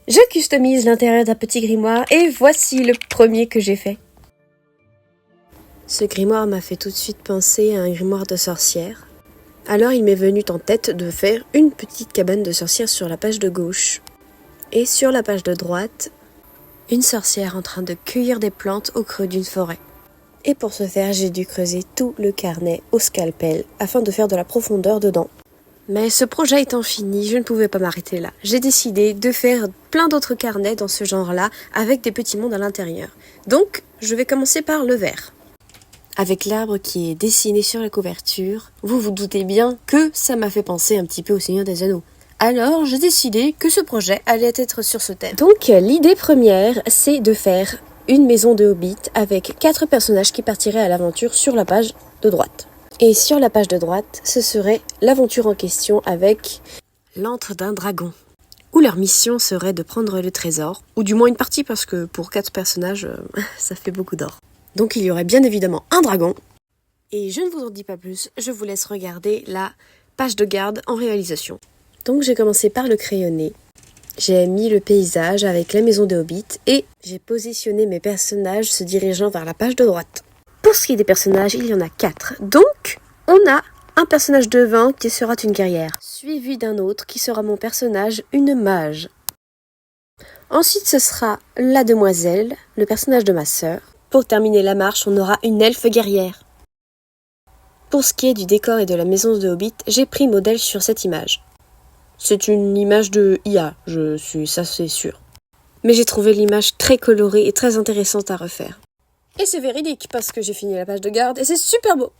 Je customise l'intérieur d'un petit grimoire et voici le premier que j'ai fait. Ce grimoire m'a fait tout de suite penser à un grimoire de sorcière. Alors il m'est venu en tête de faire une petite cabane de sorcière sur la page de gauche. Et sur la page de droite, une sorcière en train de cueillir des plantes au creux d'une forêt. Et pour ce faire, j'ai dû creuser tout le carnet au scalpel afin de faire de la profondeur dedans. Mais ce projet étant fini, je ne pouvais pas m'arrêter là. J'ai décidé de faire plein d'autres carnets dans ce genre-là avec des petits mondes à l'intérieur. Donc, je vais commencer par le vert. Avec l'arbre qui est dessiné sur la couverture, vous vous doutez bien que ça m'a fait penser un petit peu au Seigneur des Anneaux. Alors, j'ai décidé que ce projet allait être sur ce thème. Donc, l'idée première, c'est de faire une maison de hobbit avec 4 personnages qui partiraient à l'aventure sur la page de droite. Et sur la page de droite, ce serait l'aventure en question avec l'antre d'un dragon. Où leur mission serait de prendre le trésor, ou du moins une partie parce que pour 4 personnages, ça fait beaucoup d'or. Donc il y aurait bien évidemment un dragon. Et je ne vous en dis pas plus, je vous laisse regarder la page de garde en réalisation. Donc j'ai commencé par le crayonner. J'ai mis le paysage avec la maison de Hobbit et j'ai positionné mes personnages se dirigeant vers la page de droite. Pour ce qui est des personnages, il y en a 4. Donc, on a un personnage devant qui sera une guerrière, suivi d'un autre qui sera mon personnage, une mage. Ensuite, ce sera la demoiselle, le personnage de ma sœur. Pour terminer la marche, on aura une elfe guerrière. Pour ce qui est du décor et de la maison de Hobbit, j'ai pris modèle sur cette image. C'est une image de IA, ça c'est sûr. Mais j'ai trouvé l'image très colorée et très intéressante à refaire. Et c'est véridique parce que j'ai fini la page de garde et c'est super beau.